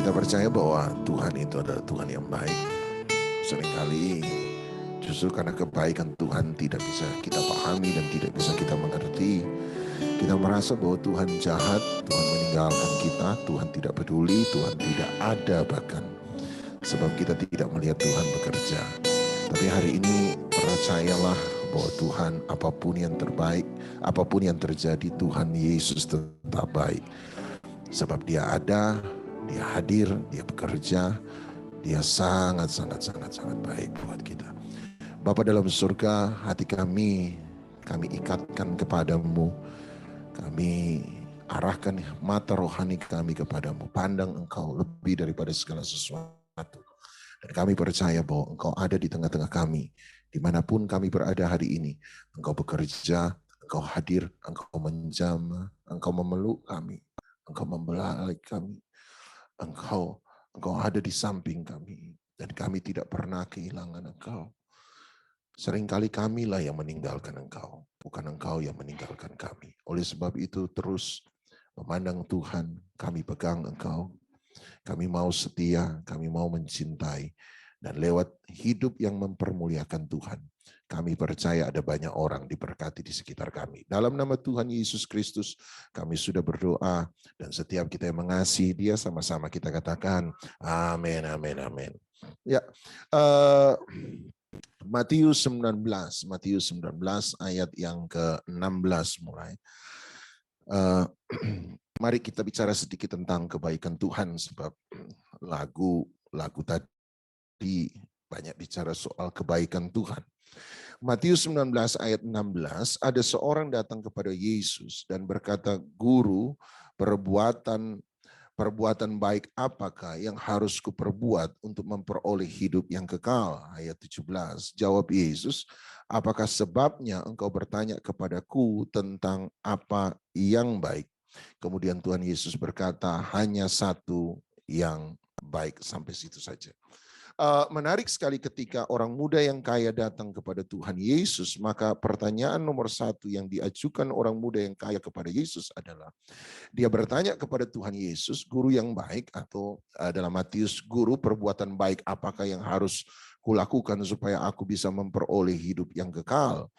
Kita percaya bahwa Tuhan itu adalah Tuhan yang baik. Seringkali justru karena kebaikan Tuhan tidak bisa kita pahami dan tidak bisa kita mengerti. Kita merasa bahwa Tuhan jahat, Tuhan meninggalkan kita, Tuhan tidak peduli, Tuhan tidak ada bahkan. Sebab kita tidak melihat Tuhan bekerja. Tapi hari ini percayalah bahwa Tuhan apapun yang terbaik, apapun yang terjadi, Tuhan Yesus tetap baik. Sebab Dia ada, Dia hadir, Dia bekerja, Dia sangat baik buat kita. Bapa dalam surga, hati kami ikatkan kepadamu. Kami arahkan mata rohani kami kepadamu. Pandang Engkau lebih daripada segala sesuatu. Dan kami percaya bahwa Engkau ada di tengah-tengah kami. Dimanapun kami berada hari ini, Engkau bekerja, Engkau hadir, Engkau menjamah, Engkau memeluk kami, Engkau membelalai kami. Engkau ada di samping kami. Dan kami tidak pernah kehilangan Engkau. Seringkali kamilah yang meninggalkan Engkau, bukan Engkau yang meninggalkan kami. Oleh sebab itu terus memandang Tuhan, kami pegang Engkau. Kami mau setia, kami mau mencintai. Dan lewat hidup yang mempermuliakan Tuhan, kami percaya ada banyak orang diberkati di sekitar kami. Dalam nama Tuhan Yesus Kristus, kami sudah berdoa. Dan setiap kita yang mengasihi Dia, sama-sama kita katakan, amin, amin, amin. Ya, Matius 19 ayat yang ke-16 mulai. Mari kita bicara sedikit tentang kebaikan Tuhan, sebab lagu tadi banyak bicara soal kebaikan Tuhan. Matius 19 ayat 16, ada seorang datang kepada Yesus dan berkata, "Guru, perbuatan baik apakah yang harus kuperbuat untuk memperoleh hidup yang kekal?" Ayat 17, jawab Yesus, "Apakah sebabnya engkau bertanya kepadaku tentang apa yang baik?" Kemudian Tuhan Yesus berkata, "Hanya satu yang baik." Sampai situ saja. Menarik sekali ketika orang muda yang kaya datang kepada Tuhan Yesus, maka pertanyaan nomor satu yang diajukan orang muda yang kaya kepada Yesus adalah, dia bertanya kepada Tuhan Yesus, "Guru yang baik," atau dalam Matius, "Guru, perbuatan baik apakah yang harus kulakukan supaya aku bisa memperoleh hidup yang kekal?"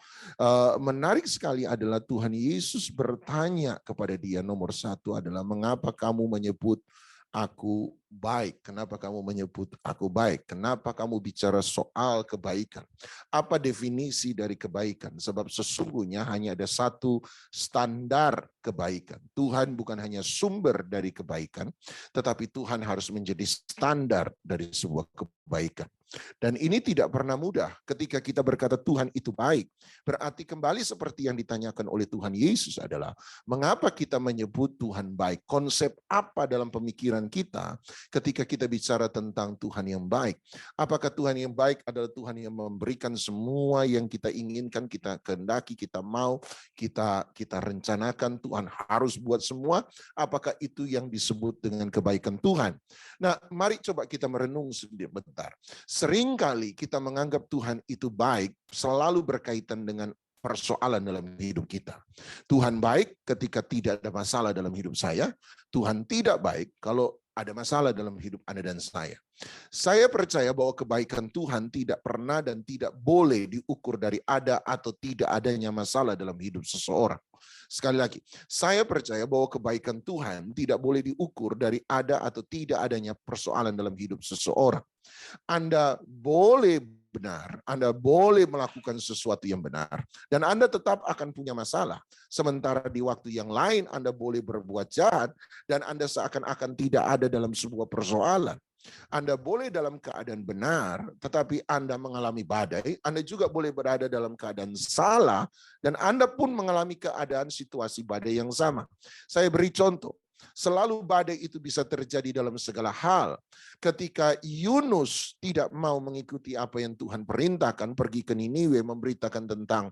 Menarik sekali adalah Tuhan Yesus bertanya kepada dia, nomor satu adalah, "Mengapa kamu menyebut aku baik? Kenapa kamu menyebut aku baik? Kenapa kamu bicara soal kebaikan? Apa definisi dari kebaikan?" Sebab sesungguhnya hanya ada satu standar kebaikan. Tuhan bukan hanya sumber dari kebaikan, tetapi Tuhan harus menjadi standar dari sebuah kebaikan. Dan ini tidak pernah mudah ketika kita berkata Tuhan itu baik. Berarti kembali seperti yang ditanyakan oleh Tuhan Yesus adalah, mengapa kita menyebut Tuhan baik? Konsep apa dalam pemikiran kita ketika kita bicara tentang Tuhan yang baik? Apakah Tuhan yang baik adalah Tuhan yang memberikan semua yang kita inginkan, kita kehendaki, kita mau, kita rencanakan, Tuhan harus buat semua? Apakah itu yang disebut dengan kebaikan Tuhan? Nah, mari coba kita merenung sebentar. Seringkali kita menganggap Tuhan itu baik selalu berkaitan dengan persoalan dalam hidup kita. Tuhan baik ketika tidak ada masalah dalam hidup saya. Tuhan tidak baik kalau ada masalah dalam hidup Anda dan saya. Saya percaya bahwa kebaikan Tuhan tidak pernah dan tidak boleh diukur dari ada atau tidak adanya masalah dalam hidup seseorang. Sekali lagi, saya percaya bahwa kebaikan Tuhan tidak boleh diukur dari ada atau tidak adanya persoalan dalam hidup seseorang. Anda boleh benar, Anda boleh melakukan sesuatu yang benar, dan Anda tetap akan punya masalah. Sementara di waktu yang lain Anda boleh berbuat jahat, dan Anda seakan-akan tidak ada dalam sebuah persoalan. Anda boleh dalam keadaan benar, tetapi Anda mengalami badai. Anda juga boleh berada dalam keadaan salah, dan Anda pun mengalami keadaan situasi badai yang sama. Saya beri contoh. Selalu badai itu bisa terjadi dalam segala hal. Ketika Yunus tidak mau mengikuti apa yang Tuhan perintahkan, pergi ke Niniwe memberitakan tentang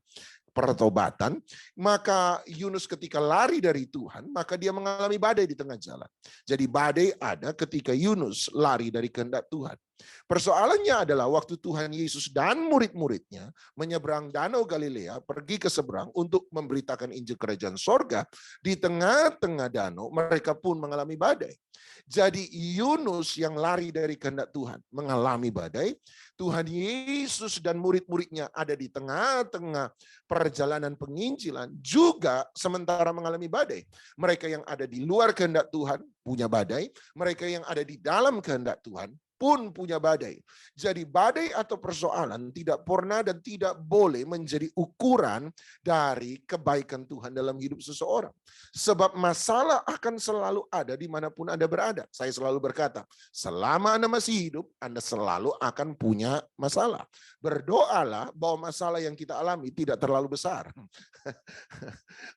pertobatan, maka Yunus ketika lari dari Tuhan, maka dia mengalami badai di tengah jalan. Jadi badai ada ketika Yunus lari dari kehendak Tuhan. Persoalannya adalah waktu Tuhan Yesus dan murid-muridnya menyeberang Danau Galilea, pergi ke seberang untuk memberitakan Injil Kerajaan Sorga, di tengah-tengah danau mereka pun mengalami badai. Jadi Yunus yang lari dari kehendak Tuhan mengalami badai. Tuhan Yesus dan murid-muridnya ada di tengah-tengah perjalanan penginjilan juga sementara mengalami badai. Mereka yang ada di luar kehendak Tuhan punya badai. Mereka yang ada di dalam kehendak Tuhan pun punya badai. Jadi badai atau persoalan tidak pernah dan tidak boleh menjadi ukuran dari kebaikan Tuhan dalam hidup seseorang. Sebab masalah akan selalu ada dimanapun Anda berada. Saya selalu berkata, selama Anda masih hidup, Anda selalu akan punya masalah. Berdoalah bahwa masalah yang kita alami tidak terlalu besar.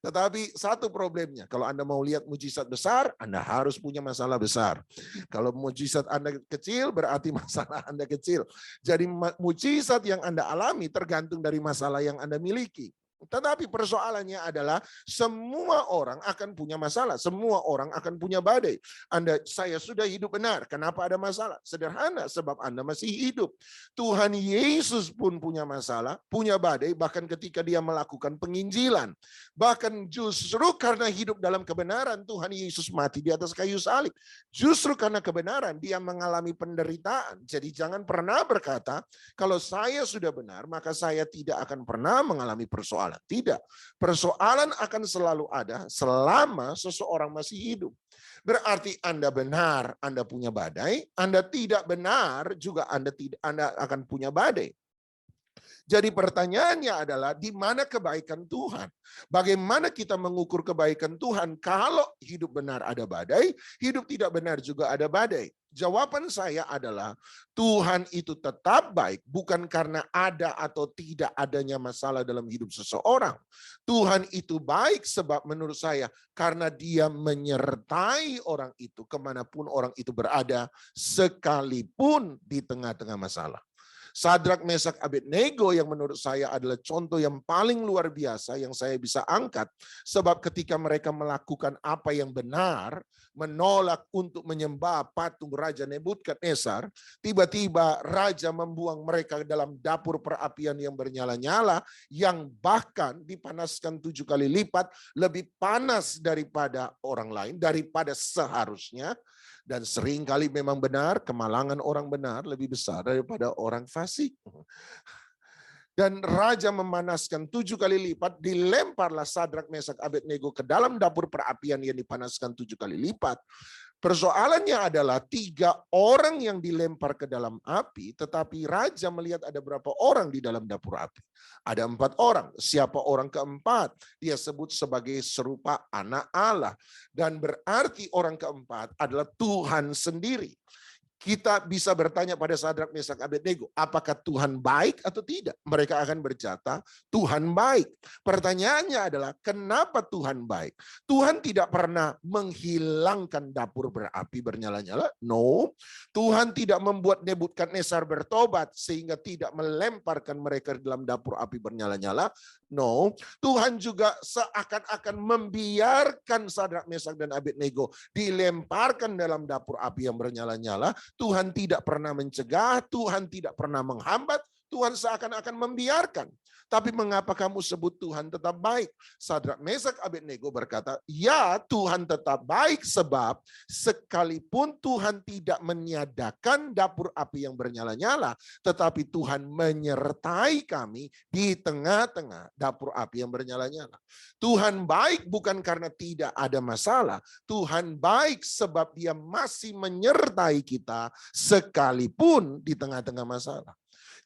Tetapi satu problemnya, kalau Anda mau lihat mujizat besar, Anda harus punya masalah besar. Kalau mujizat Anda kecil, berarti masalah Anda kecil. Jadi mujizat yang Anda alami tergantung dari masalah yang Anda miliki. Tetapi persoalannya adalah semua orang akan punya masalah, semua orang akan punya badai. Saya sudah hidup benar, kenapa ada masalah? Sederhana, sebab Anda masih hidup. Tuhan Yesus pun punya masalah, punya badai, bahkan ketika dia melakukan penginjilan. Bahkan justru karena hidup dalam kebenaran, Tuhan Yesus mati di atas kayu salib. Justru karena kebenaran, dia mengalami penderitaan. Jadi jangan pernah berkata, kalau saya sudah benar, maka saya tidak akan pernah mengalami persoalan. Tidak. Persoalan akan selalu ada selama seseorang masih hidup. Berarti Anda benar, Anda punya badai. Anda tidak benar, juga Anda akan punya badai. Jadi pertanyaannya adalah di mana kebaikan Tuhan? Bagaimana kita mengukur kebaikan Tuhan kalau hidup benar ada badai, hidup tidak benar juga ada badai? Jawaban saya adalah Tuhan itu tetap baik bukan karena ada atau tidak adanya masalah dalam hidup seseorang. Tuhan itu baik sebab menurut saya karena dia menyertai orang itu kemanapun orang itu berada sekalipun di tengah-tengah masalah. Sadrak, Mesak, Abednego yang menurut saya adalah contoh yang paling luar biasa yang saya bisa angkat. Sebab ketika mereka melakukan apa yang benar, menolak untuk menyembah patung Raja Nebukadnezar, tiba-tiba Raja membuang mereka dalam dapur perapian yang bernyala-nyala, yang bahkan dipanaskan 7 kali lipat, lebih panas daripada orang lain, daripada seharusnya. Dan seringkali memang benar, kemalangan orang benar lebih besar daripada orang fasik. Dan Raja memanaskan 7 kali lipat, dilemparlah Sadrak, Mesak, Abednego ke dalam dapur perapian yang dipanaskan 7 kali lipat. Persoalannya adalah 3 orang yang dilempar ke dalam api, tetapi Raja melihat ada berapa orang di dalam dapur api. Ada 4 orang. Siapa orang keempat? Dia sebut sebagai serupa anak Allah. Dan berarti orang keempat adalah Tuhan sendiri. Kita bisa bertanya pada Sadrak, Mesak, Abednego, apakah Tuhan baik atau tidak? Mereka akan berkata, Tuhan baik. Pertanyaannya adalah, kenapa Tuhan baik? Tuhan tidak pernah menghilangkan dapur berapi bernyala-nyala. No. Tuhan tidak membuat Nebukadnezar bertobat sehingga tidak melemparkan mereka dalam dapur api bernyala-nyala. No. Tuhan juga seakan-akan membiarkan Sadrak, Mesak, dan Abednego dilemparkan dalam dapur api yang bernyala-nyala. Tuhan tidak pernah mencegah, Tuhan tidak pernah menghambat, Tuhan seakan-akan membiarkan. Tapi mengapa kamu sebut Tuhan tetap baik? Sadrak, Mesak, Abednego berkata, ya Tuhan tetap baik sebab sekalipun Tuhan tidak meniadakan dapur api yang bernyala-nyala, tetapi Tuhan menyertai kami di tengah-tengah dapur api yang bernyala-nyala. Tuhan baik bukan karena tidak ada masalah. Tuhan baik sebab dia masih menyertai kita sekalipun di tengah-tengah masalah.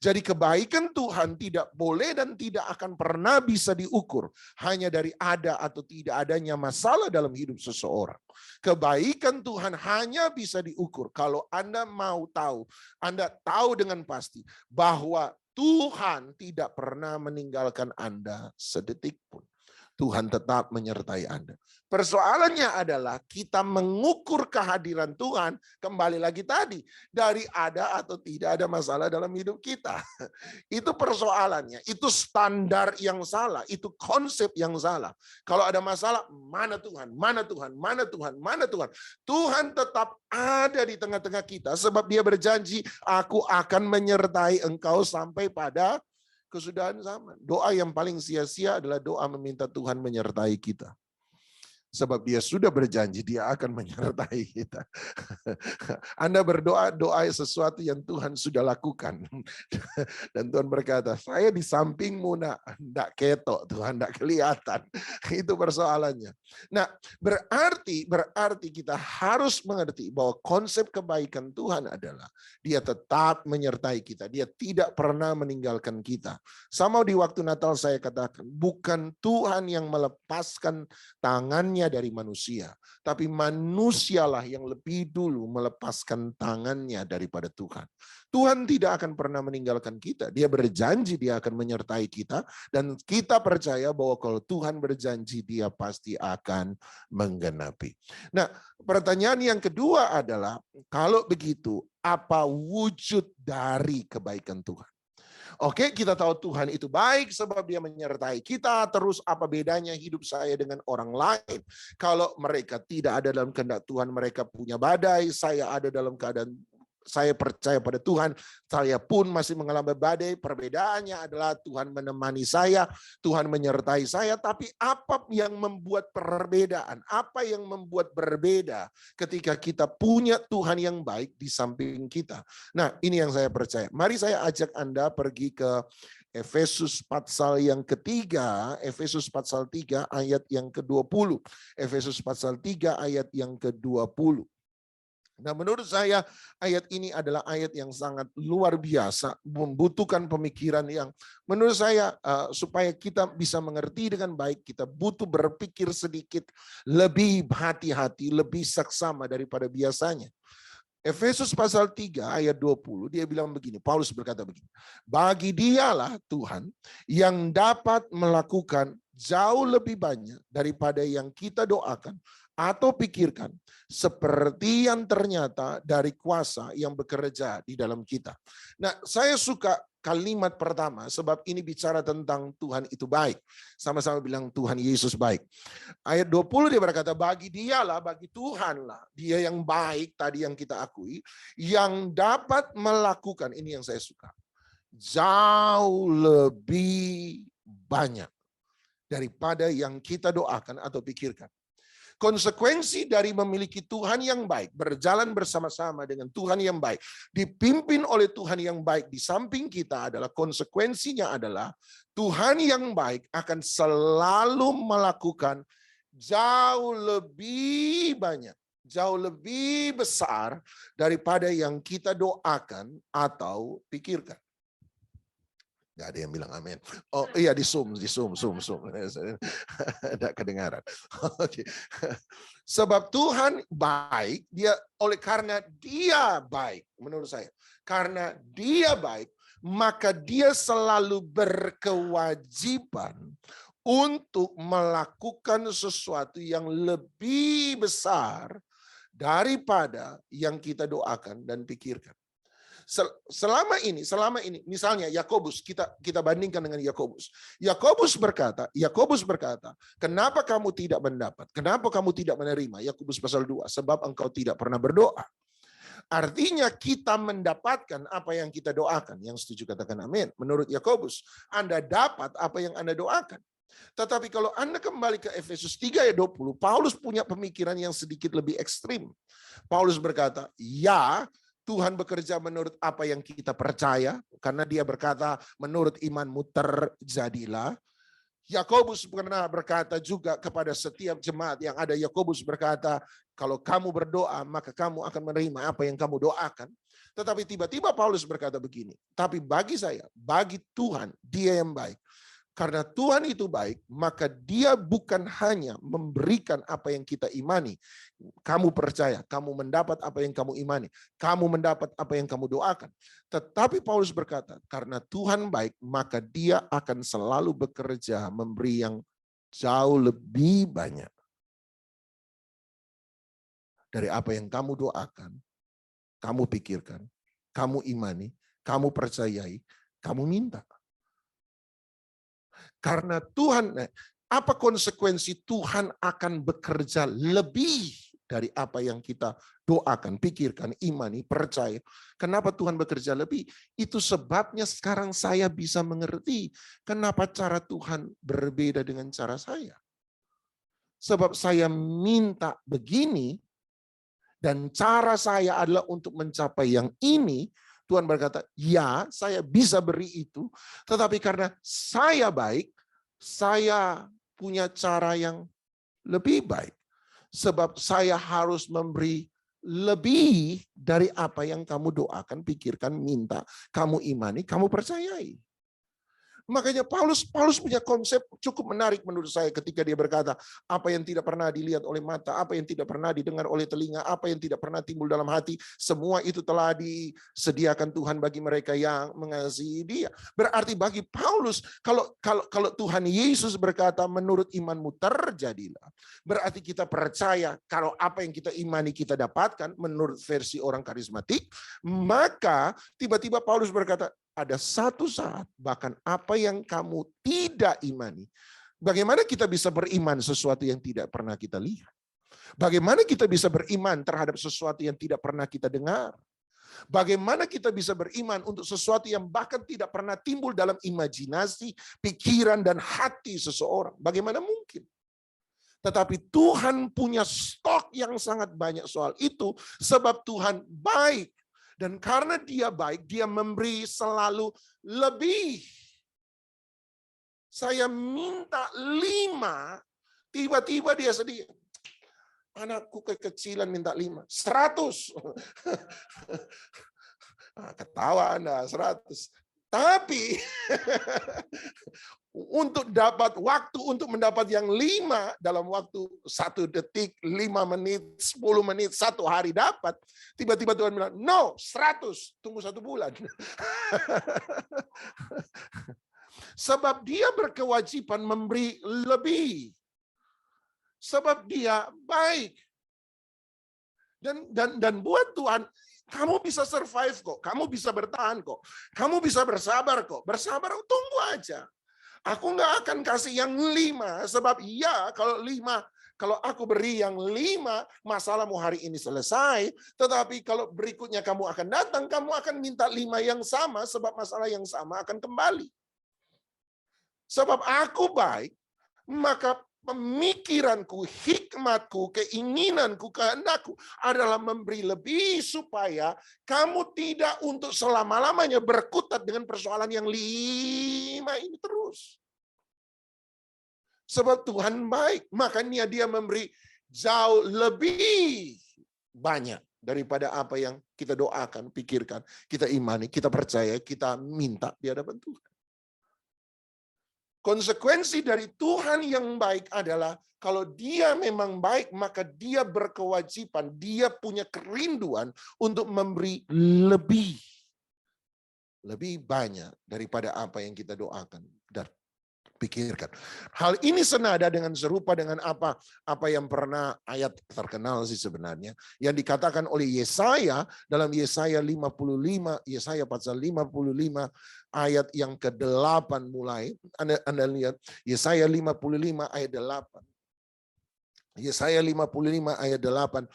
Jadi kebaikan Tuhan tidak boleh dan tidak akan pernah bisa diukur hanya dari ada atau tidak adanya masalah dalam hidup seseorang. Kebaikan Tuhan hanya bisa diukur kalau Anda mau tahu, Anda tahu dengan pasti bahwa Tuhan tidak pernah meninggalkan Anda sedetik pun. Tuhan tetap menyertai Anda. Persoalannya adalah kita mengukur kehadiran Tuhan, kembali lagi tadi, dari ada atau tidak ada masalah dalam hidup kita. Itu persoalannya, itu standar yang salah, itu konsep yang salah. Kalau ada masalah, mana Tuhan, mana Tuhan, mana Tuhan, mana Tuhan. Tuhan tetap ada di tengah-tengah kita sebab Dia berjanji, aku akan menyertai engkau sampai pada kesudahan zaman. Doa yang paling sia-sia adalah doa meminta Tuhan menyertai kita. Sebab Dia sudah berjanji Dia akan menyertai kita. Anda berdoa, doa sesuatu yang Tuhan sudah lakukan. Dan Tuhan berkata, saya di sampingmu nak, enggak ketok Tuhan, enggak kelihatan. Itu persoalannya. Nah, berarti kita harus mengerti bahwa konsep kebaikan Tuhan adalah Dia tetap menyertai kita. Dia tidak pernah meninggalkan kita. Sama di waktu Natal saya katakan, bukan Tuhan yang melepaskan tangannya dari manusia, tapi manusialah yang lebih dulu melepaskan tangannya daripada Tuhan. Tuhan tidak akan pernah meninggalkan kita. Dia berjanji Dia akan menyertai kita, dan kita percaya bahwa kalau Tuhan berjanji, Dia pasti akan menggenapi. Nah, pertanyaan yang kedua adalah, kalau begitu, apa wujud dari kebaikan Tuhan? Oke, kita tahu Tuhan itu baik sebab Dia menyertai kita. Terus apa bedanya hidup saya dengan orang lain? Kalau mereka tidak ada dalam kehendak Tuhan, mereka punya badai, saya ada dalam keadaan saya percaya pada Tuhan, saya pun masih mengalami badai. Perbedaannya adalah Tuhan menemani saya, Tuhan menyertai saya. Tapi apa yang membuat perbedaan? Apa yang membuat berbeda ketika kita punya Tuhan yang baik di samping kita? Nah, ini yang saya percaya. Mari saya ajak Anda pergi ke Efesus pasal yang ketiga, Efesus pasal 3 ayat yang ke-20. Efesus pasal 3 ayat yang ke-20. Nah, menurut saya ayat ini adalah ayat yang sangat luar biasa, membutuhkan pemikiran yang menurut saya supaya kita bisa mengerti dengan baik, kita butuh berpikir sedikit lebih hati-hati, lebih saksama daripada biasanya. Efesus pasal 3 ayat 20, dia bilang begini, Paulus berkata begini, bagi Dialah Tuhan yang dapat melakukan jauh lebih banyak daripada yang kita doakan atau pikirkan, seperti yang ternyata dari kuasa yang bekerja di dalam kita. Nah, saya suka kalimat pertama sebab ini bicara tentang Tuhan itu baik. Sama-sama bilang Tuhan Yesus baik. Ayat 20 dia berkata, bagi Dialah, bagi Tuhanlah, Dia yang baik tadi yang kita akui, yang dapat melakukan, ini yang saya suka, jauh lebih banyak daripada yang kita doakan atau pikirkan. Konsekuensi dari memiliki Tuhan yang baik, berjalan bersama-sama dengan Tuhan yang baik, dipimpin oleh Tuhan yang baik di samping kita adalah konsekuensinya adalah Tuhan yang baik akan selalu melakukan jauh lebih banyak, jauh lebih besar daripada yang kita doakan atau pikirkan. Gak ada yang bilang amin. Oh iya, di zoom. Tidak kedengaran. Oke. Sebab Tuhan baik, karena Dia baik, menurut saya. Karena Dia baik, maka Dia selalu berkewajiban untuk melakukan sesuatu yang lebih besar daripada yang kita doakan dan pikirkan. Selama ini, misalnya Yakobus, kita bandingkan dengan Yakobus. Yakobus berkata, kenapa kamu tidak mendapat? Kenapa kamu tidak menerima? Yakobus pasal 2, sebab engkau tidak pernah berdoa. Artinya kita mendapatkan apa yang kita doakan. Yang setuju katakan amin. Menurut Yakobus, Anda dapat apa yang Anda doakan. Tetapi kalau Anda kembali ke Efesus 3 ayat 20, Paulus punya pemikiran yang sedikit lebih ekstrim. Paulus berkata, ya, Tuhan bekerja menurut apa yang kita percaya, karena Dia berkata menurut imanmu terjadilah. Yakobus pernah berkata juga kepada setiap jemaat yang ada, Yakobus berkata, kalau kamu berdoa maka kamu akan menerima apa yang kamu doakan. Tetapi tiba-tiba Paulus berkata begini, tapi bagi saya, bagi Tuhan, Dia yang baik. Karena Tuhan itu baik, maka Dia bukan hanya memberikan apa yang kita imani. Kamu percaya, kamu mendapat apa yang kamu imani. Kamu mendapat apa yang kamu doakan. Tetapi Paulus berkata, karena Tuhan baik, maka Dia akan selalu bekerja memberi yang jauh lebih banyak dari apa yang kamu doakan, kamu pikirkan, kamu imani, kamu percayai, kamu minta. Karena Tuhan, apa konsekuensi Tuhan akan bekerja lebih dari apa yang kita doakan, pikirkan, imani, percaya. Kenapa Tuhan bekerja lebih? Itu sebabnya sekarang saya bisa mengerti kenapa cara Tuhan berbeda dengan cara saya. Sebab saya minta begini, dan cara saya adalah untuk mencapai yang ini. Tuhan berkata, ya saya bisa beri itu, tetapi karena saya baik, saya punya cara yang lebih baik. Sebab saya harus memberi lebih dari apa yang kamu doakan, pikirkan, minta, kamu imani, kamu percayai. Makanya Paulus punya konsep cukup menarik menurut saya ketika dia berkata, apa yang tidak pernah dilihat oleh mata, apa yang tidak pernah didengar oleh telinga, apa yang tidak pernah timbul dalam hati, semua itu telah disediakan Tuhan bagi mereka yang mengasihi Dia. Berarti bagi Paulus, kalau Tuhan Yesus berkata menurut imanmu terjadilah, berarti kita percaya kalau apa yang kita imani kita dapatkan menurut versi orang karismatik, maka tiba-tiba Paulus berkata, ada satu saat bahkan apa yang kamu tidak imani. Bagaimana kita bisa beriman sesuatu yang tidak pernah kita lihat? Bagaimana kita bisa beriman terhadap sesuatu yang tidak pernah kita dengar? Bagaimana kita bisa beriman untuk sesuatu yang bahkan tidak pernah timbul dalam imajinasi, pikiran, dan hati seseorang? Bagaimana mungkin? Tetapi Tuhan punya stok yang sangat banyak soal itu, sebab Tuhan baik. Dan karena Dia baik, Dia memberi selalu lebih. Saya minta 5, tiba-tiba Dia sedih. Anakku kekecilan minta 5, 100. Ketawa Anda, 100. Tapi untuk dapat waktu untuk mendapat yang 5 dalam waktu 1 detik, 5 menit, 10 menit, 1 hari dapat. Tiba-tiba Tuhan bilang, no, 100, tunggu 1 bulan. Sebab Dia berkewajiban memberi lebih. Sebab Dia baik. Dan buat Tuhan, kamu bisa survive kok, kamu bisa bertahan kok, kamu bisa bersabar kok. Bersabar, tunggu aja. Aku nggak akan kasih yang 5, sebab ya kalau 5, kalau aku beri yang 5, masalahmu hari ini selesai, tetapi kalau berikutnya kamu akan datang, kamu akan minta 5 yang sama, sebab masalah yang sama akan kembali. Sebab aku baik, maka pemikiranku, hikmatku, keinginanku, kehendakku adalah memberi lebih supaya kamu tidak untuk selama-lamanya berkutat dengan persoalan yang 5 ini terus. Sebab Tuhan baik, makanya Dia memberi jauh lebih banyak daripada apa yang kita doakan, pikirkan, kita imani, kita percaya, kita minta di hadapan Tuhan. Konsekuensi dari Tuhan yang baik adalah kalau Dia memang baik, maka Dia berkewajiban, Dia punya kerinduan untuk memberi lebih banyak daripada apa yang kita doakan dan pikirkan. Hal ini senada dengan serupa dengan apa yang pernah ayat terkenal sih sebenarnya yang dikatakan oleh Yesaya dalam Yesaya 55, Yesaya pasal 55 ayat yang ke-8 mulai. Anda lihat Yesaya 55 ayat 8. Yesaya 55 ayat 8.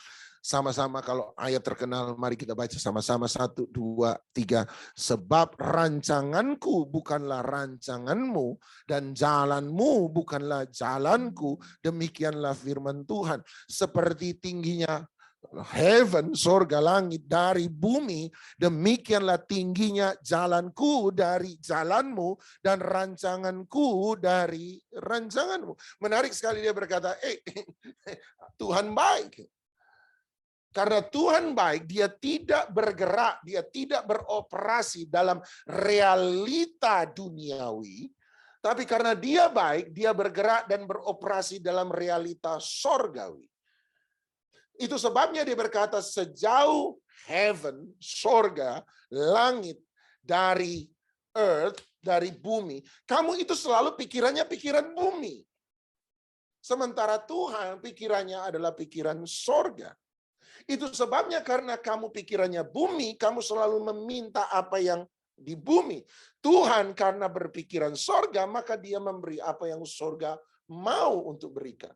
Sama-sama kalau ayat terkenal, mari kita baca sama-sama 1, 2, 3. Sebab rancanganku bukanlah rancanganmu dan jalanmu bukanlah jalanku. Demikianlah firman Tuhan. Seperti tingginya heaven, sorga langit dari bumi, demikianlah tingginya jalanku dari jalanmu dan rancanganku dari rancanganmu. Menarik sekali dia berkata, Tuhan baik. Karena Tuhan baik, Dia tidak bergerak, Dia tidak beroperasi dalam realita duniawi, tapi karena Dia baik, Dia bergerak dan beroperasi dalam realita sorgawi. Itu sebabnya Dia berkata, sejauh heaven, sorga, langit, dari earth, dari bumi, kamu itu selalu pikirannya pikiran bumi. Sementara Tuhan pikirannya adalah pikiran sorga. Itu sebabnya karena kamu pikirannya bumi, kamu selalu meminta apa yang di bumi. Tuhan karena berpikiran sorga, maka dia memberi apa yang sorga mau untuk berikan.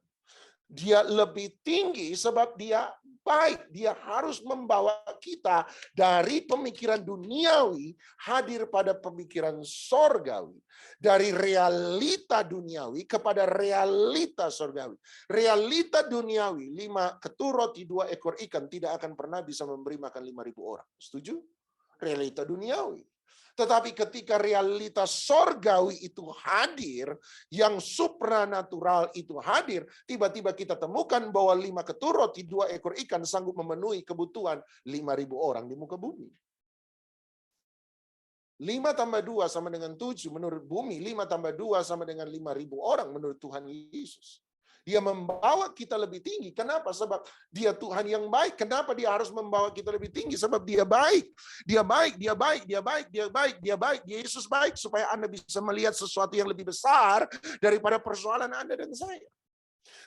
Dia lebih tinggi sebab dia baik. Dia harus membawa kita dari pemikiran duniawi hadir pada pemikiran sorgawi. Dari realita duniawi kepada realita sorgawi. Realita duniawi, 5 ketur roti 2 ekor ikan tidak akan pernah bisa memberi makan 5.000 orang. Setuju? Realita duniawi. Tetapi ketika realitas sorgawi itu hadir, yang supranatural itu hadir, tiba-tiba kita temukan bahwa 5 ketur roti 2 ekor ikan sanggup memenuhi kebutuhan 5.000 orang di muka bumi. 5 tambah 2 sama dengan 7 menurut bumi, 5 tambah 2 sama dengan 5.000 orang menurut Tuhan Yesus. Dia membawa kita lebih tinggi. Kenapa? Sebab dia Tuhan yang baik. Kenapa dia harus membawa kita lebih tinggi? Sebab dia baik. Dia baik, dia baik, dia baik, dia baik, dia baik. Dia Yesus baik supaya Anda bisa melihat sesuatu yang lebih besar daripada persoalan Anda dan saya.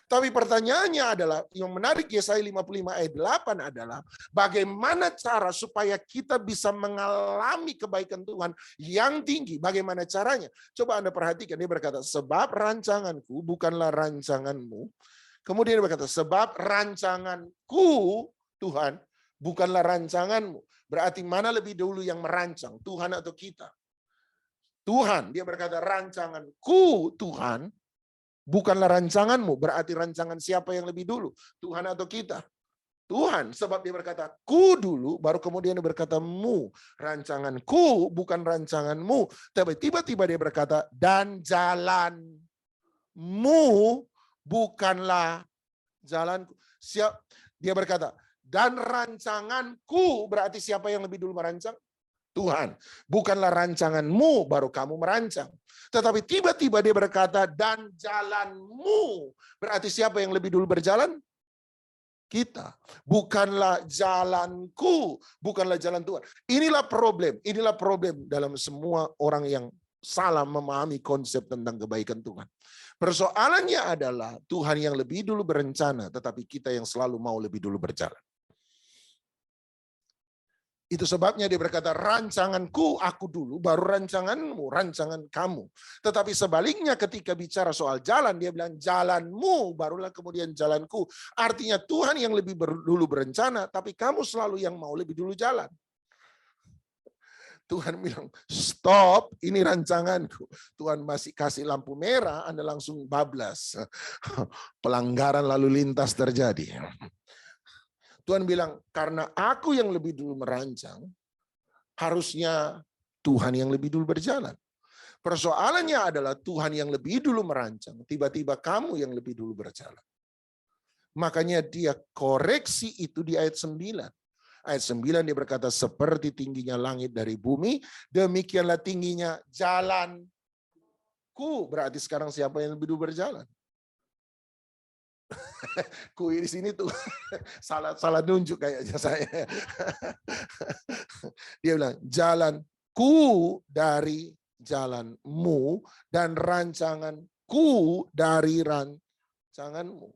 Tapi pertanyaannya adalah, yang menarik Yesaya 55 ayat 8 adalah, bagaimana cara supaya kita bisa mengalami kebaikan Tuhan yang tinggi? Bagaimana caranya? Coba Anda perhatikan, dia berkata, sebab rancanganku bukanlah rancanganmu. Kemudian dia berkata, sebab rancanganku, Tuhan, bukanlah rancanganmu. Berarti mana lebih dulu yang merancang, Tuhan atau kita? Tuhan, dia berkata, rancanganku, Tuhan, bukanlah rancanganmu. Berarti rancangan siapa yang lebih dulu? Tuhan atau kita? Tuhan. Sebab dia berkata, ku dulu, baru kemudian dia berkata, mu. Rancanganku bukan rancanganmu. Tapi tiba-tiba dia berkata, dan jalanmu bukanlah jalanku. Dia berkata, dan rancanganku, berarti siapa yang lebih dulu merancang? Tuhan. Bukanlah rancanganmu, baru kamu merancang. Tetapi tiba-tiba dia berkata, dan jalanmu. Berarti siapa yang lebih dulu berjalan? Kita. Bukanlah jalanku, bukanlah jalan Tuhan. Inilah problem dalam semua orang yang salah memahami konsep tentang kebaikan Tuhan. Persoalannya adalah Tuhan yang lebih dulu berencana, tetapi kita yang selalu mau lebih dulu berjalan. Itu sebabnya dia berkata, rancanganku aku dulu, baru rancanganmu, rancangan kamu. Tetapi sebaliknya ketika bicara soal jalan, dia bilang jalanmu, barulah kemudian jalanku. Artinya Tuhan yang lebih dulu berencana, tapi kamu selalu yang mau lebih dulu jalan. Tuhan bilang, stop, ini rancanganku. Tuhan masih kasih lampu merah, Anda langsung bablas. Pelanggaran lalu lintas terjadi. Tuhan bilang, karena aku yang lebih dulu merancang, harusnya Tuhan yang lebih dulu berjalan. Persoalannya adalah Tuhan yang lebih dulu merancang, tiba-tiba kamu yang lebih dulu berjalan. Makanya dia koreksi itu di ayat 9. Ayat 9 dia berkata, seperti tingginya langit dari bumi, demikianlah tingginya jalanku. Berarti sekarang siapa yang lebih dulu berjalan? Ku di sini tuh salah nunjuk kayaknya saya. Dia bilang jalanku dari jalanmu dan rancanganku dari rancanganmu.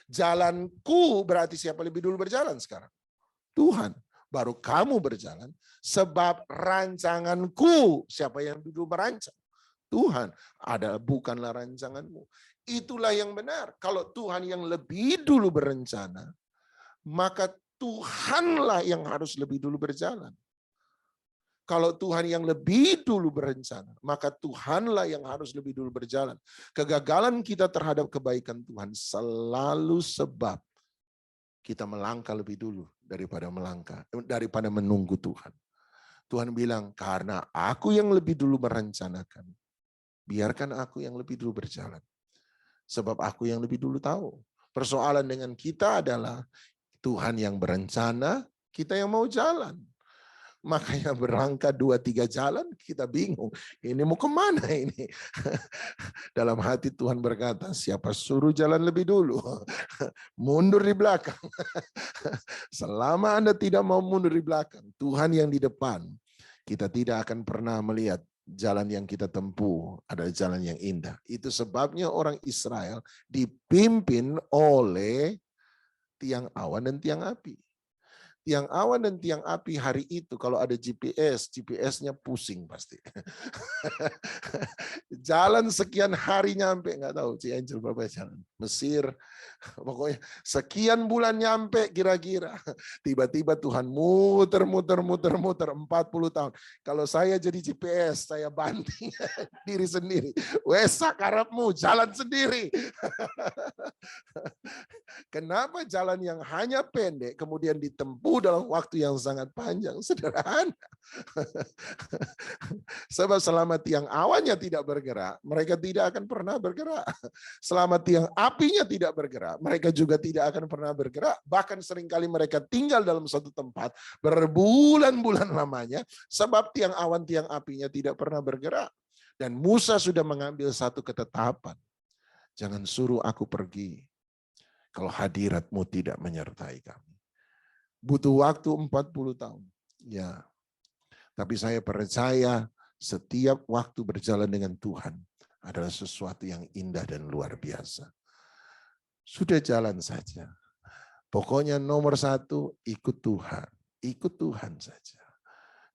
Jalanku berarti siapa lebih dulu berjalan sekarang? Tuhan. Baru kamu berjalan sebab rancanganku, siapa yang dulu merancang? Tuhan. Bukanlah rancanganmu. Itulah yang benar. Kalau Tuhan yang lebih dulu berencana, maka Tuhanlah yang harus lebih dulu berjalan. Kalau Tuhan yang lebih dulu berencana, maka Tuhanlah yang harus lebih dulu berjalan. Kegagalan kita terhadap kebaikan Tuhan selalu sebab kita melangkah lebih dulu daripada menunggu Tuhan. Tuhan bilang, karena aku yang lebih dulu merencanakan, biarkan aku yang lebih dulu berjalan. Sebab aku yang lebih dulu tahu. Persoalan dengan kita adalah Tuhan yang berencana, kita yang mau jalan. Makanya berangkat 2-3 jalan, kita bingung. Ini mau kemana ini? Dalam hati Tuhan berkata, siapa suruh jalan lebih dulu? Mundur di belakang. Selama Anda tidak mau mundur di belakang, Tuhan yang di depan, kita tidak akan pernah melihat jalan yang kita tempuh adalah jalan yang indah. Itu sebabnya orang Israel dipimpin oleh tiang awan dan tiang api. Tiang awan dan tiang api hari itu kalau ada GPS-nya pusing pasti. Jalan sekian hari nyampe, nggak tahu si Angel berapa jalan. Mesir, pokoknya sekian bulan nyampe kira-kira. Tiba-tiba Tuhan muter 40 tahun. Kalau saya jadi GPS, saya banting diri sendiri. Wes sakarepmu, jalan sendiri. Kenapa jalan yang hanya pendek kemudian ditempuh dalam waktu yang sangat panjang? Sederhana. Sebab selama tiang awannya tidak bergerak, mereka tidak akan pernah bergerak. Selama tiang apinya tidak bergerak, mereka juga tidak akan pernah bergerak. Bahkan seringkali mereka tinggal dalam suatu tempat berbulan-bulan lamanya, sebab tiang awan, tiang apinya tidak pernah bergerak. Dan Musa sudah mengambil satu ketetapan. Jangan suruh aku pergi kalau hadiratmu tidak menyertai kami. Butuh waktu 40 tahun. Ya. Tapi saya percaya setiap waktu berjalan dengan Tuhan adalah sesuatu yang indah dan luar biasa. Sudah jalan saja. Pokoknya nomor satu, ikut Tuhan. Ikut Tuhan saja.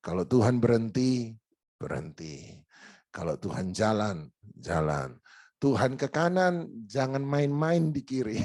Kalau Tuhan berhenti, berhenti. Kalau Tuhan jalan, jalan. Tuhan ke kanan, jangan main-main di kiri.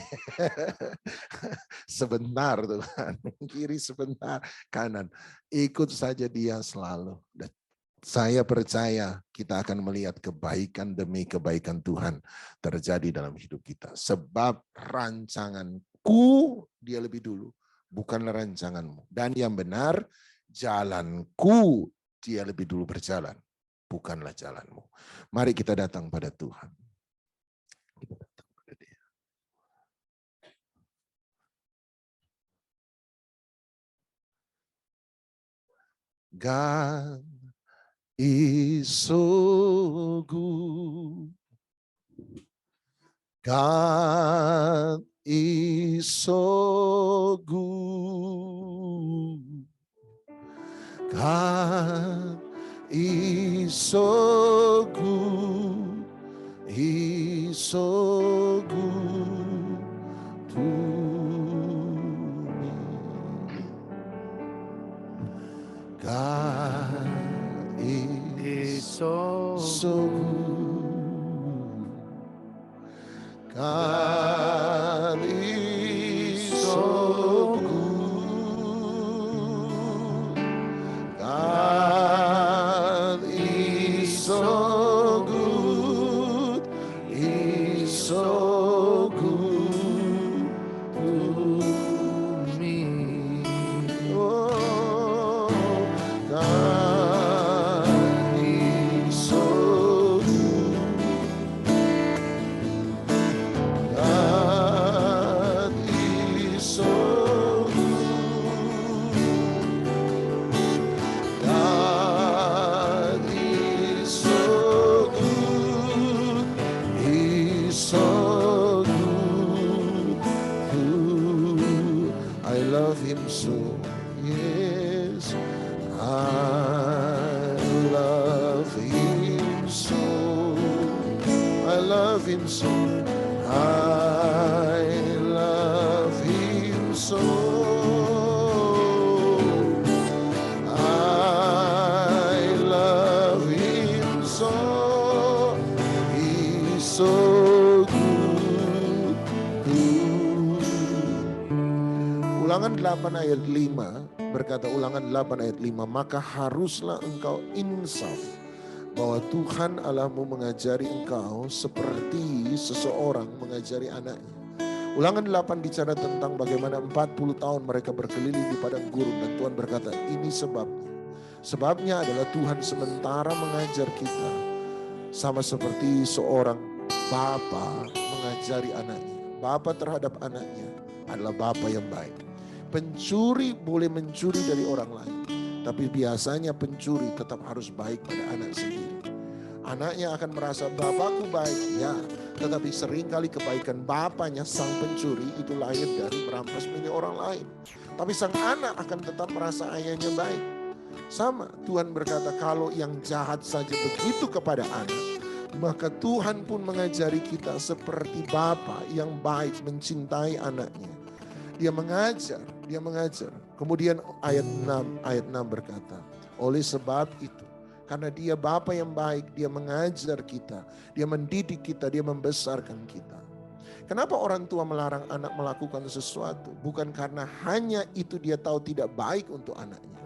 Sebentar Tuhan, kiri sebentar, kanan. Ikut saja dia selalu. Dan saya percaya kita akan melihat kebaikan demi kebaikan Tuhan terjadi dalam hidup kita. Sebab rancanganku dia lebih dulu, bukanlah rancanganmu. Dan yang benar, jalanku dia lebih dulu berjalan, bukanlah jalanmu. Mari kita datang pada Tuhan. Kita datang pada Dia. God is so good. God is so good. God is so good. He's so good to me. God is so good. God is so good. God is so good. He's so good to me. Oh, God is so good. God is so good. God is so good. He's so good to I love him so. Yes, I love him so. I love him so. I love him so. I love him so. He's so good. Ulangan 8 ayat 5 berkata, Ulangan 8 ayat 5, maka haruslah engkau insaf bahwa Tuhan Allahmu mengajari engkau seperti seseorang mengajari anaknya. Ulangan 8 bicara tentang bagaimana 40 tahun mereka berkeliling di padang gurun dan Tuhan berkata, ini sebabnya. Sebabnya adalah Tuhan sementara mengajar kita sama seperti seorang bapa mengajari anaknya. Bapa terhadap anaknya adalah bapa yang baik. Pencuri boleh mencuri dari orang lain, tapi biasanya pencuri tetap harus baik pada anak sendiri. Anaknya akan merasa bapakku baik, ya, tetapi seringkali kebaikan bapaknya sang pencuri itu lahir dari merampas milik orang lain. Tapi sang anak akan tetap merasa ayahnya baik. Sama, Tuhan berkata kalau yang jahat saja begitu kepada anak, maka Tuhan pun mengajari kita seperti Bapa yang baik mencintai anaknya. Dia mengajar. Kemudian ayat 6 berkata, oleh sebab itu, karena dia Bapa yang baik, dia mengajar kita, dia mendidik kita, dia membesarkan kita. Kenapa orang tua melarang anak melakukan sesuatu? Bukan karena hanya itu dia tahu tidak baik untuk anaknya,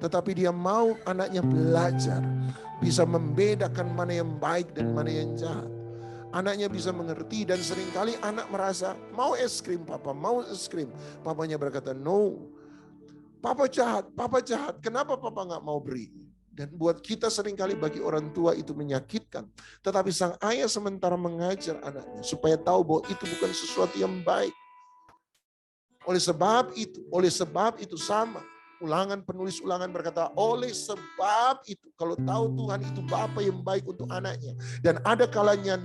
tetapi dia mau anaknya belajar, bisa membedakan mana yang baik dan mana yang jahat. Anaknya bisa mengerti, dan seringkali anak merasa mau es krim papa, mau es krim. Papanya berkata, no, papa jahat, kenapa papa gak mau beri? Dan buat kita seringkali bagi orang tua itu menyakitkan. Tetapi sang ayah sementara mengajar anaknya supaya tahu bahwa itu bukan sesuatu yang baik. Oleh sebab itu sama. Penulis ulangan berkata, oleh sebab itu, kalau tahu Tuhan itu Bapa yang baik untuk anaknya. Dan ada kalanya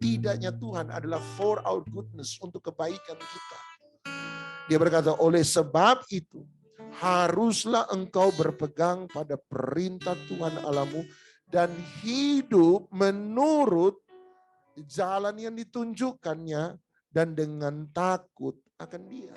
tidaknya Tuhan adalah for our goodness, untuk kebaikan kita. Dia berkata, oleh sebab itu, haruslah engkau berpegang pada perintah Tuhan Allahmu dan hidup menurut jalan yang ditunjukkannya dan dengan takut akan Dia.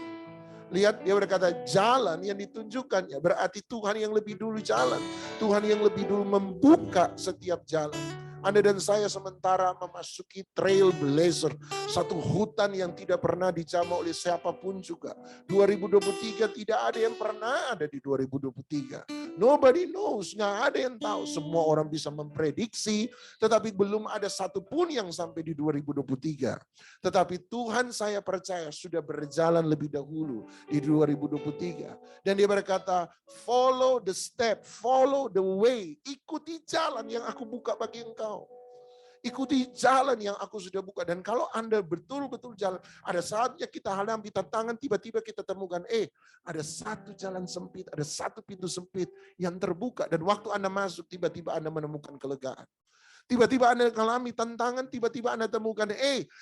Lihat, dia berkata jalan yang ditunjukkannya, berarti Tuhan yang lebih dulu jalan. Tuhan yang lebih dulu membuka setiap jalan. Anda dan saya sementara memasuki trailblazer, satu hutan yang tidak pernah dijamah oleh siapapun juga. 2023 tidak ada yang pernah ada di 2023. Nobody knows, nggak ada yang tahu. Semua orang bisa memprediksi, tetapi belum ada satupun yang sampai di 2023. Tetapi Tuhan, saya percaya, sudah berjalan lebih dahulu di 2023. Dan dia berkata, follow the step, follow the way. Ikuti jalan yang aku buka bagi engkau. Ikuti jalan yang aku sudah buka. Dan kalau Anda betul-betul jalan, ada saatnya kita hadapi tantangan, tiba-tiba kita temukan, ada satu jalan sempit, ada satu pintu sempit yang terbuka. Dan waktu Anda masuk, tiba-tiba Anda menemukan kelegaan. Tiba-tiba Anda mengalami tantangan, tiba-tiba Anda temukan,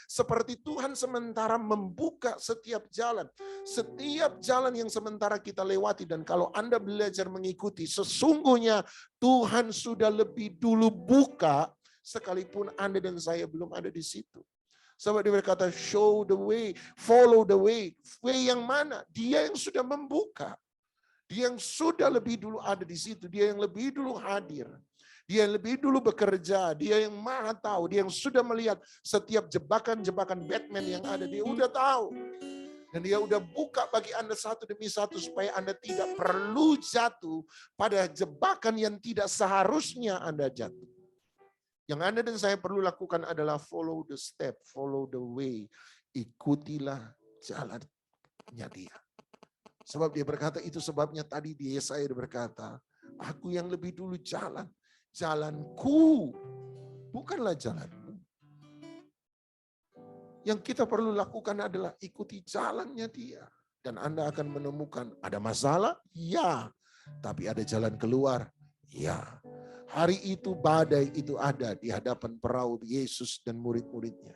seperti Tuhan sementara membuka setiap jalan. Setiap jalan yang sementara kita lewati, dan kalau Anda belajar mengikuti, sesungguhnya Tuhan sudah lebih dulu buka, sekalipun Anda dan saya belum ada di situ. Sebab dia berkata, show the way, follow the way. Way yang mana? Dia yang sudah membuka. Dia yang sudah lebih dulu ada di situ. Dia yang lebih dulu hadir. Dia yang lebih dulu bekerja. Dia yang maha tahu. Dia yang sudah melihat setiap jebakan-jebakan Batman yang ada. Dia udah tahu. Dan dia udah buka bagi Anda satu demi satu supaya Anda tidak perlu jatuh pada jebakan yang tidak seharusnya Anda jatuh. Yang Anda dan saya perlu lakukan adalah follow the step, follow the way. Ikutilah jalannya Dia. Sebab dia berkata, itu sebabnya tadi di Yesaya berkata, aku yang lebih dulu jalan. Jalanku, bukanlah jalanmu. Yang kita perlu lakukan adalah ikuti jalannya Dia. Dan Anda akan menemukan, ada masalah? Ya. Tapi ada jalan keluar? Ya. Hari itu badai itu ada di hadapan perahu Yesus dan murid-muridnya.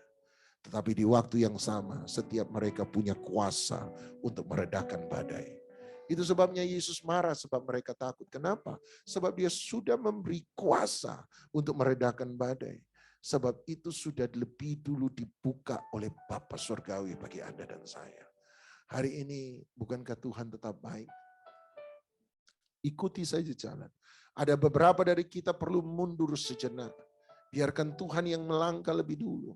Tetapi di waktu yang sama, setiap mereka punya kuasa untuk meredakan badai. Itu sebabnya Yesus marah, sebab mereka takut. Kenapa? Sebab Dia sudah memberi kuasa untuk meredakan badai. Sebab itu sudah lebih dulu dibuka oleh Bapa Surgawi bagi Anda dan saya. Hari ini, bukankah Tuhan tetap baik? Ikuti saja jalan. Ada beberapa dari kita perlu mundur sejenak. Biarkan Tuhan yang melangkah lebih dulu.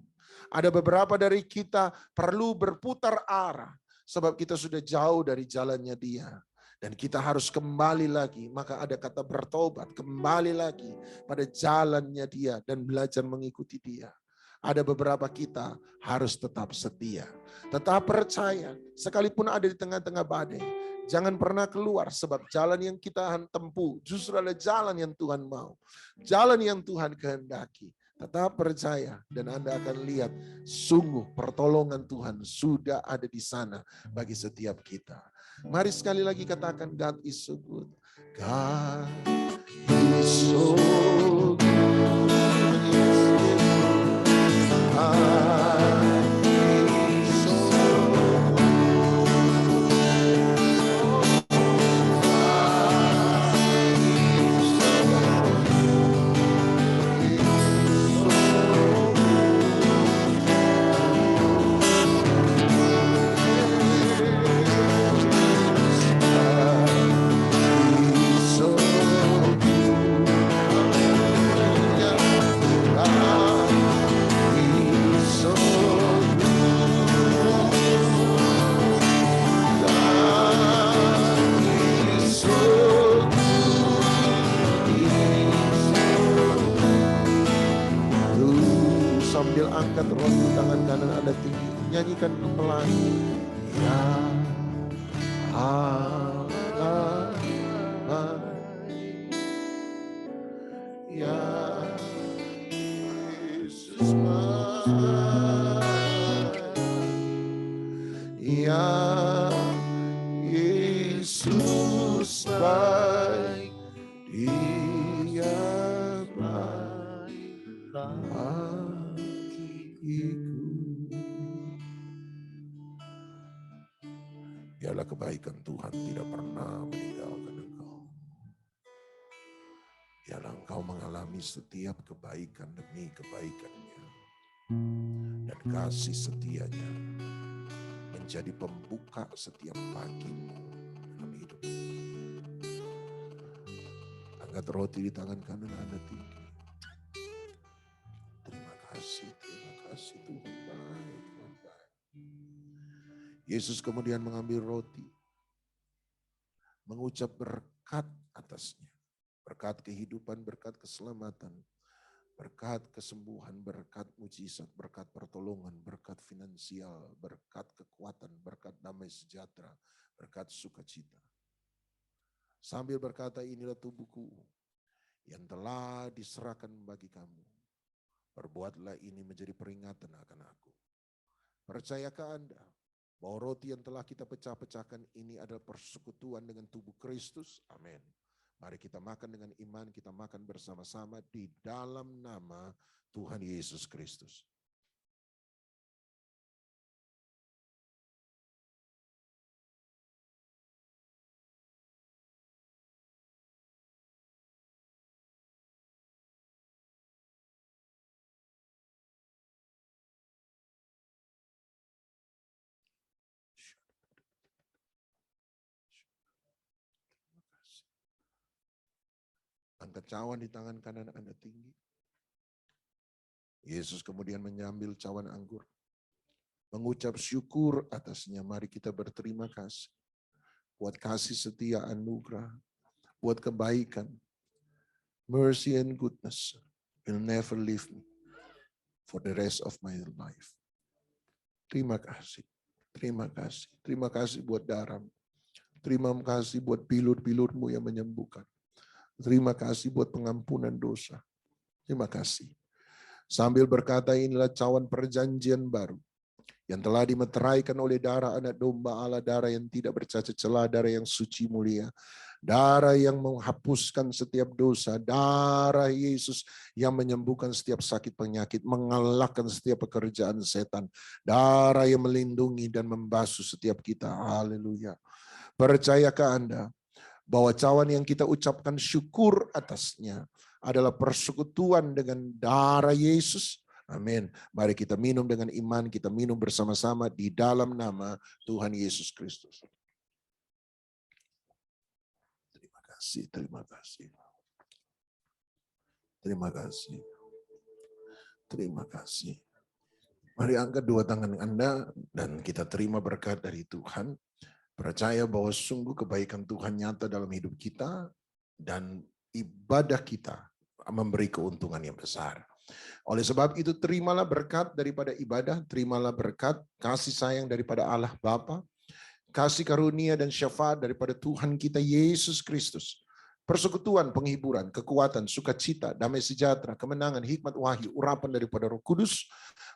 Ada beberapa dari kita perlu berputar arah. Sebab kita sudah jauh dari jalannya Dia. Dan kita harus kembali lagi. Maka ada kata bertobat. Kembali lagi pada jalannya Dia. Dan belajar mengikuti Dia. Ada beberapa kita harus tetap setia. Tetap percaya. Sekalipun ada di tengah-tengah badai. Jangan pernah keluar, sebab jalan yang kita tempuh justru adalah jalan yang Tuhan mau. Jalan yang Tuhan kehendaki. Tetap percaya dan Anda akan lihat sungguh pertolongan Tuhan sudah ada di sana bagi setiap kita. Mari sekali lagi katakan, God is so good. God is so good. Nyanyikan pelan. Ya Allah, ya Yesus baik, ya Yesus baik, Dia baik bagiku. Biarlah kebaikan Tuhan tidak pernah meninggalkan engkau. Biarlah engkau mengalami setiap kebaikan demi kebaikannya. Dan kasih setianya menjadi pembuka setiap pagimu dalam hidup. Angkat roti di tangan kanan Anda tinggi. Terima kasih Tuhan baik, Tuhan baik. Yesus kemudian mengambil roti, mengucap berkat atasnya. Berkat kehidupan, berkat keselamatan, berkat kesembuhan, berkat mujizat, berkat pertolongan, berkat finansial, berkat kekuatan, berkat damai sejahtera, berkat sukacita. Sambil berkata, inilah tubuhku yang telah diserahkan bagi kamu. Perbuatlah ini menjadi peringatan akan aku. Percayakah Anda bahwa roti yang telah kita pecah-pecahkan ini adalah persekutuan dengan tubuh Kristus? Amin. Mari kita makan dengan iman, kita makan bersama-sama di dalam nama Tuhan Yesus Kristus. Angkat cawan di tangan kanan Anda tinggi. Yesus kemudian mengambil cawan anggur. Mengucap syukur atasnya. Mari kita berterima kasih. Buat kasih setia anugerah. Buat kebaikan. Mercy and goodness will never leave me for the rest of my life. Terima kasih. Terima kasih. Terima kasih buat darah. Terima kasih buat bilur-bilurmu yang menyembuhkan. Terima kasih buat pengampunan dosa. Terima kasih. Sambil berkata, inilah cawan perjanjian baru yang telah dimeteraikan oleh darah anak domba Allah, darah yang tidak bercacat celah, darah yang suci mulia, darah yang menghapuskan setiap dosa, darah Yesus yang menyembuhkan setiap sakit penyakit, mengalahkan setiap pekerjaan setan, darah yang melindungi dan membasuh setiap kita. Haleluya. Percayakah Anda bahwa cawan yang kita ucapkan syukur atasnya adalah persekutuan dengan darah Yesus? Amin. Mari kita minum dengan iman, kita minum bersama-sama di dalam nama Tuhan Yesus Kristus. Terima kasih, terima kasih. Terima kasih. Terima kasih. Mari angkat dua tangan Anda dan kita terima berkat dari Tuhan. Percaya bahwa sungguh kebaikan Tuhan nyata dalam hidup kita dan ibadah kita memberi keuntungan yang besar. Oleh sebab itu terimalah berkat daripada ibadah, terimalah berkat kasih sayang daripada Allah Bapa, kasih karunia dan syafaat daripada Tuhan kita Yesus Kristus. Persekutuan, penghiburan, kekuatan, sukacita, damai sejahtera, kemenangan, hikmat, wahyu, urapan daripada Roh Kudus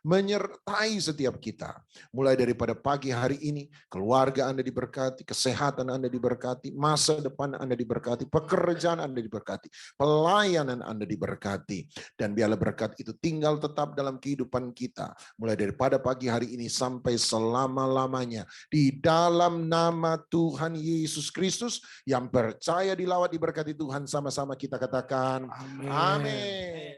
menyertai setiap kita. Mulai daripada pagi hari ini, keluarga Anda diberkati, kesehatan Anda diberkati, masa depan Anda diberkati, pekerjaan Anda diberkati, pelayanan Anda diberkati. Dan biarlah berkat itu tinggal tetap dalam kehidupan kita. Mulai daripada pagi hari ini sampai selama-lamanya. Di dalam nama Tuhan Yesus Kristus yang percaya dilawat diberkati Tuhan, sama-sama kita katakan amin.